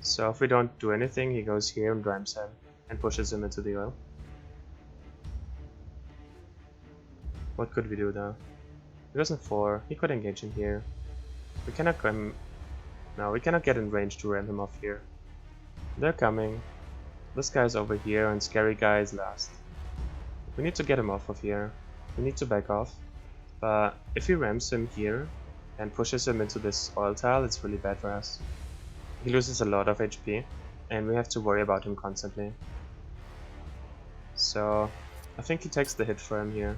So if we don't do anything, he goes here and rams him and pushes him into the oil. What could we do though? He goes in 4, he could engage in here. We cannot come... No, we cannot get in range to ram him off here. They're coming. This guy's over here and scary guy is last. We need to get him off of here. We need to back off. But if he rams him here and pushes him into this oil tile, it's really bad for us. He loses a lot of HP and we have to worry about him constantly. So I think he takes the hit for him here.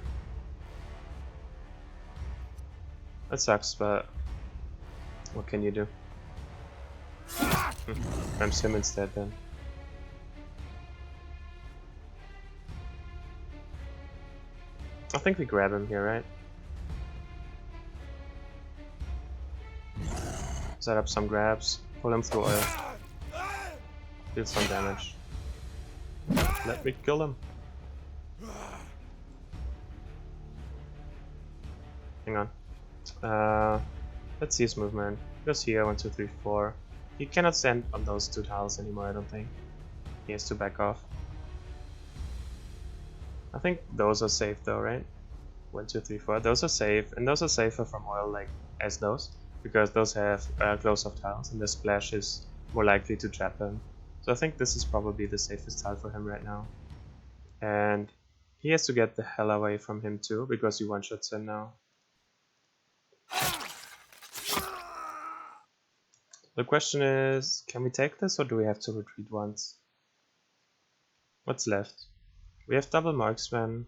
That sucks, but what can you do? Rams him instead then. I think we grab him here, right? Set up some grabs, pull him through oil. Deal some damage. Let me kill him. Hang on. Let's see his movement. He goes here, 1, 2, 3, 4. He cannot stand on those 2 tiles anymore, I don't think. He has to back off. I think those are safe though, right? 1, 2, 3, 4. Those are safe, and those are safer from oil, like as those, because those have close-off tiles, and the splash is more likely to trap him. So I think this is probably the safest tile for him right now. And he has to get the hell away from him too, because he one-shots him now. The question is, can we take this or do we have to retreat once? What's left? We have double marksman,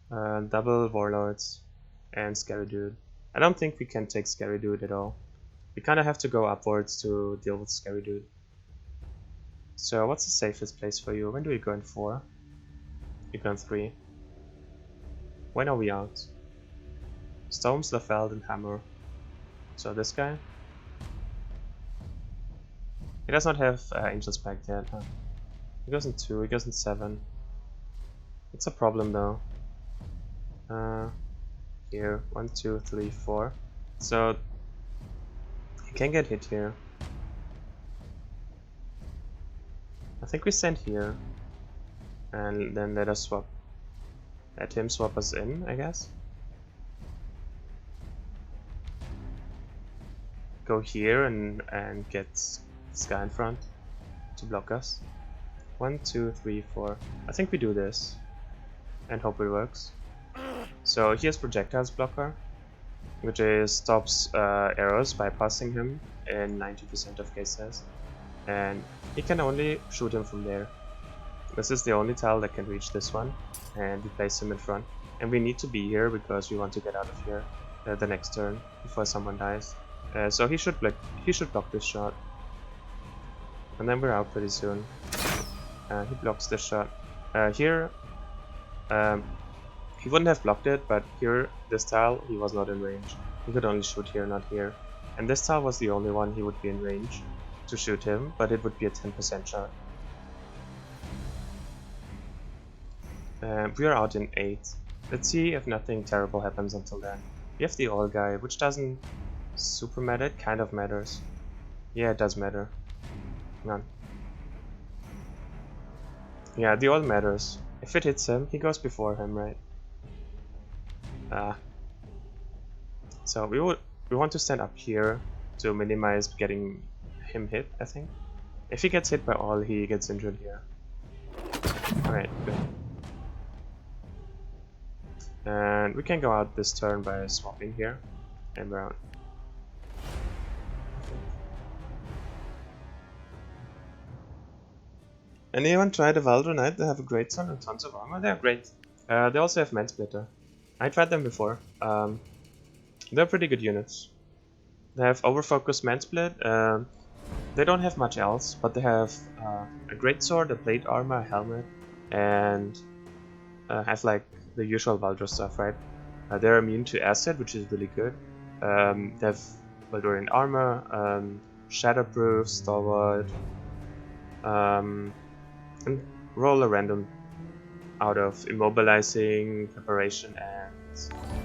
double warlords, and scary dude. I don't think we can take scary dude at all. We kinda have to go upwards to deal with scary dude. So what's the safest place for you? When do we go in 4? You go in 3. When are we out? Stones, Lafeld, and Hammer. So this guy? He does not have Angel's Pact yet, huh? He goes in 2, he goes in 7. It's a problem though. Here, 1, 2, 3, 4. So he can get hit here. I think we stand here. And then let him swap us in, I guess. Go here and get this guy in front to block us. 1, 2, 3, 4. I think we do this and hope it works. So here's projectiles blocker, which is stops arrows bypassing him in 90% of cases, and he can only shoot him from there. This is the only tile that can reach this one, and we place him in front. And we need to be here because we want to get out of here the next turn before someone dies. So he should block this shot, and then we're out pretty soon. He blocks this shot. Here, he wouldn't have blocked it, but here, this tile, he was not in range. He could only shoot here, not here. And this tile was the only one he would be in range to shoot him, but it would be a 10% shot. We are out in 8. Let's see if nothing terrible happens until then. We have the oil guy, which doesn't super matter, it kind of matters. Yeah, it does matter. None. Yeah, the oil matters. If it hits him, he goes before him, right? So we want to stand up here to minimize getting him hit, I think. If he gets hit by oil, he gets injured here. Alright, good. And we can go out this turn by swapping here, and we're out. Anyone tried a Valdro Knight? They have a great sword and tons of armor. They're great. They also have Man Splitter. I tried them before. They're pretty good units. They have overfocused Man Split. They don't have much else, but they have a great sword, a plate armor, a helmet, and have like the usual Valdro stuff, right? They're immune to acid, which is really good. They have Valdorian armor, shatterproof, stalwart, and roll a random out of immobilizing, preparation, and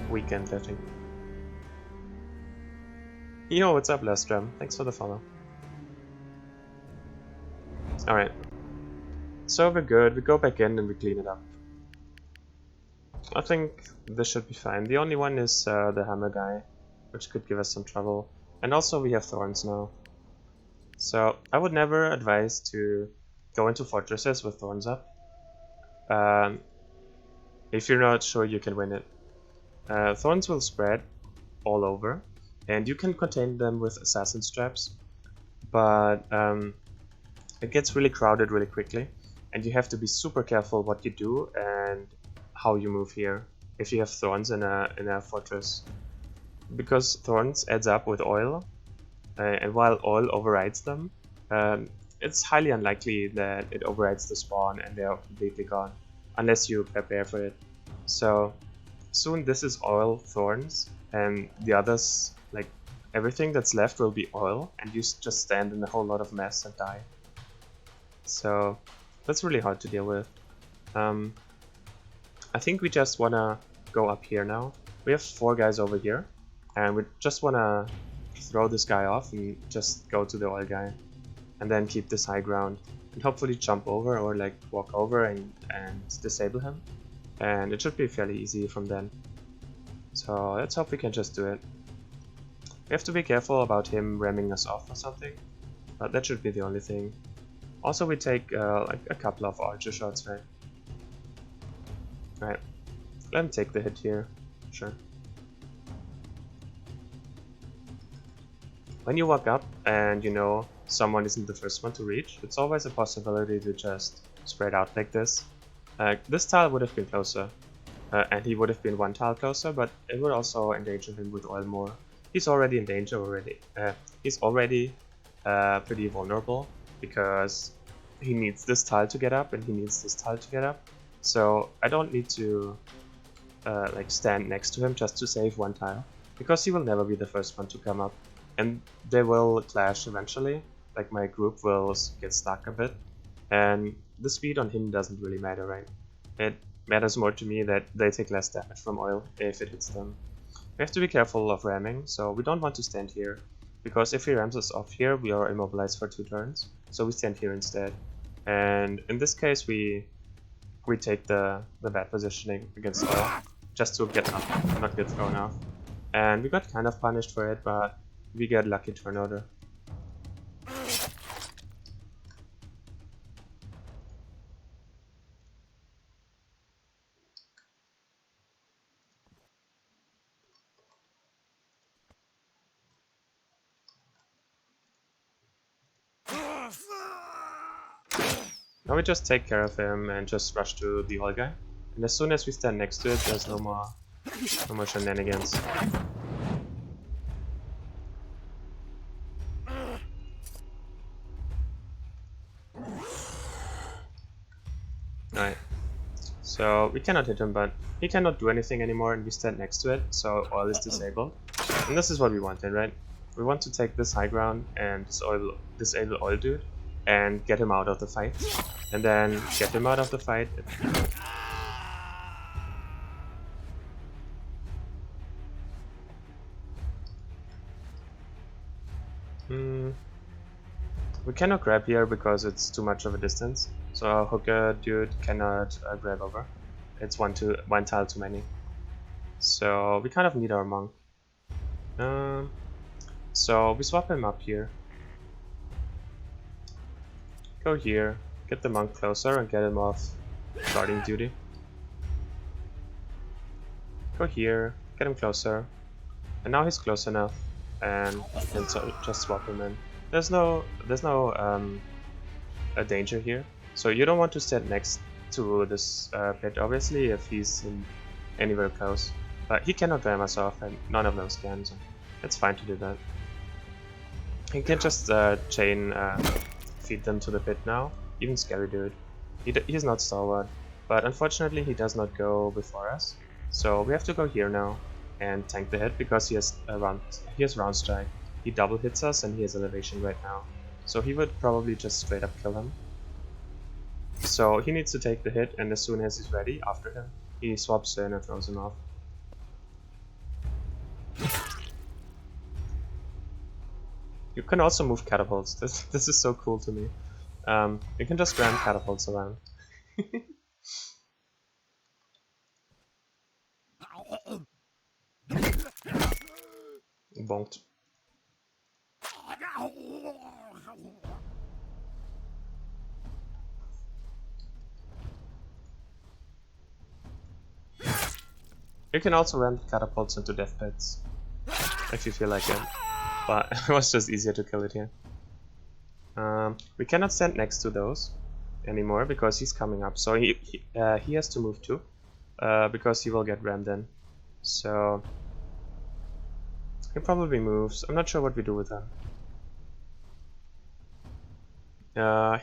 weekend, I think. Yo, what's up, Lestrum? Thanks for the follow. Alright. So we're good, we go back in and we clean it up. I think this should be fine. The only one is the hammer guy, which could give us some trouble. And also we have thorns now. So I would never advise to go into fortresses with thorns up. If you're not sure you can win it. Thorns will spread all over, and you can contain them with assassin straps, but it gets really crowded really quickly, and you have to be super careful what you do and how you move here if you have thorns in a fortress, because thorns adds up with oil, and while oil overrides them, it's highly unlikely that it overrides the spawn and they are completely gone, unless you prepare for it. So soon this is oil thorns, and the others, like everything that's left, will be oil, and you just stand in a whole lot of mess and die. So that's really hard to deal with. I think we just wanna go up here now. We have 4 guys over here, and we just wanna throw this guy off and just go to the oil guy, and then keep this high ground, and hopefully jump over or like walk over and disable him, and it should be fairly easy from then. So let's hope we can just do it. We have to be careful about him ramming us off or something, but that should be the only thing. Also we take like a couple of archer shots, right? Right, let him take the hit here, sure. When you walk up and you know someone isn't the first one to reach, it's always a possibility to just spread out like this. This tile would have been closer, and he would have been 1 tile closer, but it would also endanger him with oil more. He's already in danger already. He's already pretty vulnerable, because he needs this tile to get up and he needs this tile to get up. So I don't need to like stand next to him just to save 1 tile, because he will never be the first one to come up, and they will clash eventually. Like my group will get stuck a bit, and the speed on him doesn't really matter, right? It matters more to me that they take less damage from oil if it hits them. We have to be careful of ramming, so we don't want to stand here, because if he rams us off here, we are immobilized for 2 turns, so we stand here instead. And in this case, we take the bad positioning against oil, just to not get thrown off. And we got kind of punished for it, but we get lucky turn order. Now we just take care of him and just rush to the oil guy. And as soon as we stand next to it, there's no more shenanigans. Alright. So we cannot hit him, but he cannot do anything anymore, and we stand next to it, so oil is disabled. And this is what we wanted, right? We want to take this high ground and disable oil dude and get him out of the fight. And then get him out of the fight. We cannot grab here because it's too much of a distance. So our hooker dude cannot grab over. It's one tile too many. So we kind of need our monk. So we swap him up here. Go here, get the monk closer and get him off guarding duty. Go here, get him closer. And now he's close enough, and so just swap him in. There's no a danger here, so you don't want to stand next to this pit, obviously, if he's anywhere close. But he cannot ram us off, and none of those can, so it's fine to do that. He can just chain feed them to the pit now, even Scary Dude. He's not stalwart, but unfortunately he does not go before us, so we have to go here now and tank the hit because he has round strike. He double hits us and he has elevation right now, so he would probably just straight up kill him. So he needs to take the hit, and as soon as he's ready, after him, he swaps in and throws him off. You can also move catapults. This is so cool to me. You can just ram catapults around. Bonked. You can also ram catapults into death pits if you feel like it, but it was just easier to kill it here. We cannot stand next to those anymore because he's coming up, so he has to move too, because he will get rammed in. So he probably moves. I'm not sure what we do with him.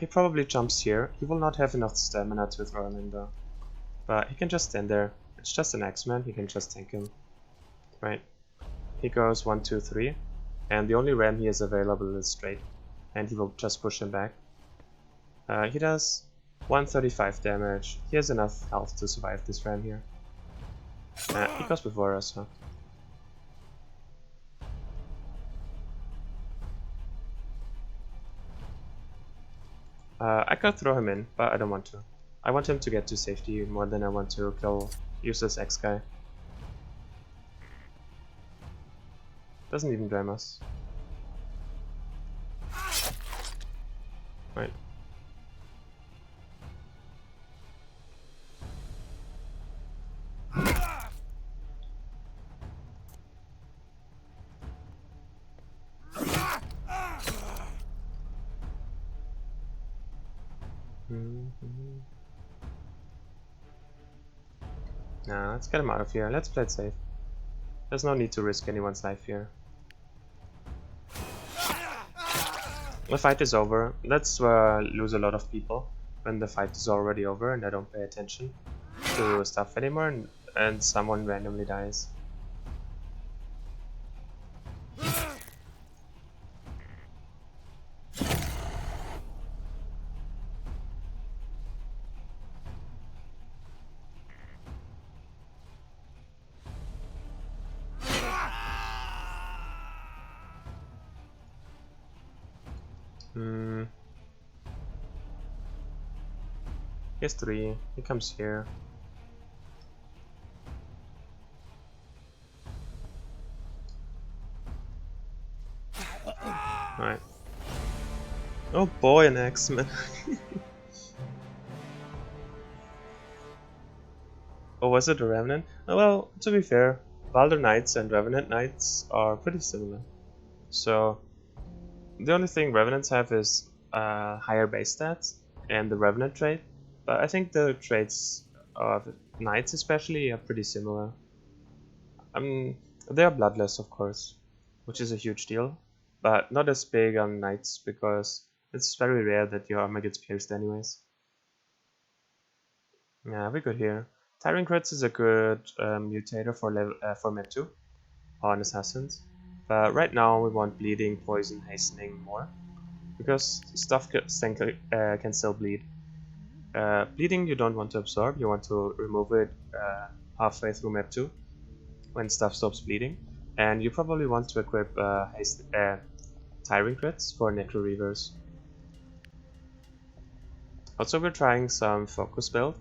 He probably jumps here. He will not have enough stamina to throw him in though, but he can just stand there. It's just an X-Man, he can just tank him. Right. He goes 1, 2, 3, and the only ram he has available is straight, and he will just push him back. He does 135 damage. He has enough health to survive this ram here. He goes before us, huh? I could throw him in, but I don't want to. I want him to get to safety more than I want to kill useless X guy. Doesn't even ram us. Right. Nah, let's get him out of here. Let's play it safe. There's no need to risk anyone's life here. The fight is over. Let's lose a lot of people when the fight is already over and I don't pay attention to stuff anymore, and someone randomly dies. He has 3. He comes here. Alright. Oh boy, an X-Men. Oh, was it a Revenant? Oh, well, to be fair, Baldur Knights and Revenant Knights are pretty similar. So, the only thing Revenants have is higher base stats and the Revenant trait, but I think the traits of Knights especially are pretty similar. They are bloodless, of course, which is a huge deal, but not as big on Knights because it's very rare that your armor gets pierced anyways. Yeah, we're good here. Tyrant Crits is a good mutator for Med 2 on Assassins, but right now we want Bleeding, Poison, Hastening more, because stuff can still bleed. Bleeding you don't want to absorb, you want to remove it halfway through Map 2 when stuff stops bleeding, and you probably want to equip Tyrant Crits for Necro Reavers. Also, we're trying some focus build,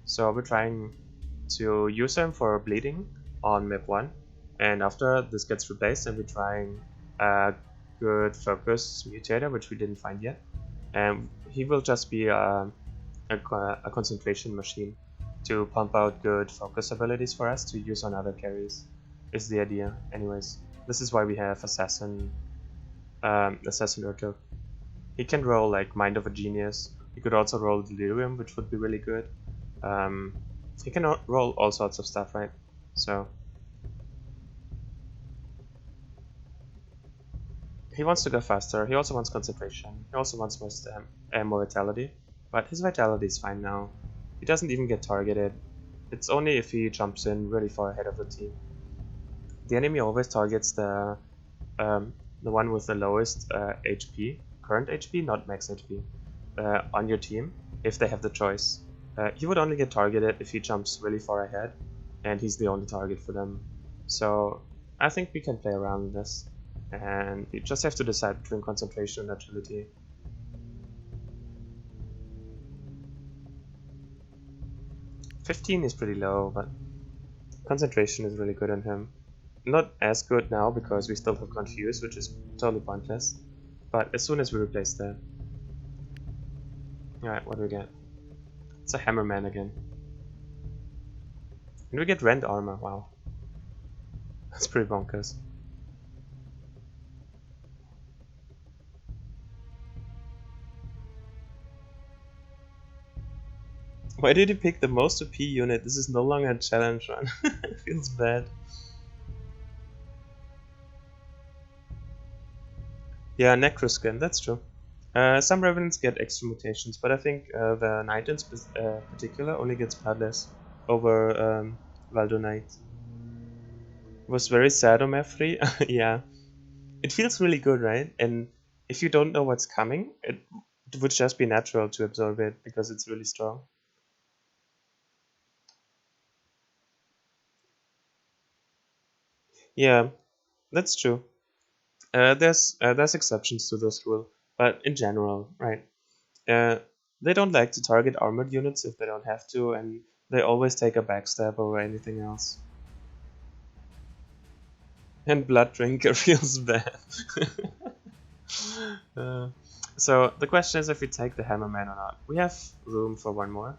so we're trying to use them for bleeding on map 1, and after this gets replaced, then we're trying a good focus mutator, which we didn't find yet, and he will just be a concentration machine to pump out good focus abilities for us to use on other carries, is the idea. Anyways, this is why we have Assassin Urtuk. He can roll like Mind of a Genius. He could also roll Delirium, which would be really good. He can roll all sorts of stuff, right? So he wants to go faster. He also wants concentration. He also wants more vitality, but his vitality is fine now. He doesn't even get targeted. It's only if he jumps in really far ahead of the team. The enemy always targets the one with the lowest HP, current HP, not max HP, on your team if they have the choice. He would only get targeted if he jumps really far ahead, and he's the only target for them. So I think we can play around with this, and you just have to decide between concentration and agility. "15 is pretty low, but concentration is really good on him. Not as good now because we still have Confuse, which is totally pointless, but as soon as we replace that. Alright, what do we get? It's a Hammerman again. And we get Rend Armor, wow. That's pretty bonkers. Why did he pick the most OP unit? This is no longer a challenge run. It feels bad. Yeah, Necroskin, that's true. Some Revenants get extra mutations, but I think the Knight in particular only gets Bloodless over Valdo Knight. Was very sad on map 3. Yeah. It feels really good, right? And if you don't know what's coming, it would just be natural to absorb it because it's really strong. Yeah, that's true. There's exceptions to this rule, but in general, right? Uh, they don't like to target armored units if they don't have to, and they always take a backstab over anything else. And Blood Drinker feels bad. So the question is if we take the Hammerman or not. We have room for one more.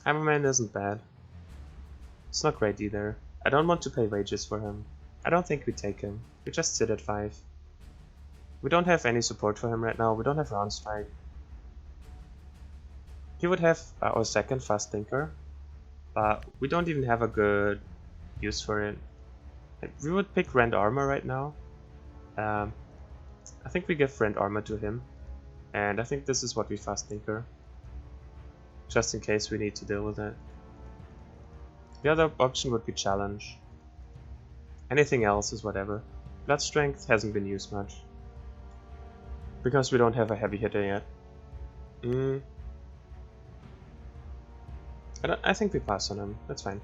Hammerman isn't bad. It's not great either. I don't want to pay wages for him. I don't think we take him. We just sit at 5. We don't have any support for him right now. We don't have Round Strike. He would have our second Fast Thinker, but we don't even have a good use for it. We would pick Rend Armor right now. I think we give Rend Armor to him, and I think this is what we Fast Thinker, just in case we need to deal with it. The other option would be Challenge. Anything else is whatever. Blood Strength hasn't been used much, because we don't have a heavy hitter yet. I think we pass on him, that's fine.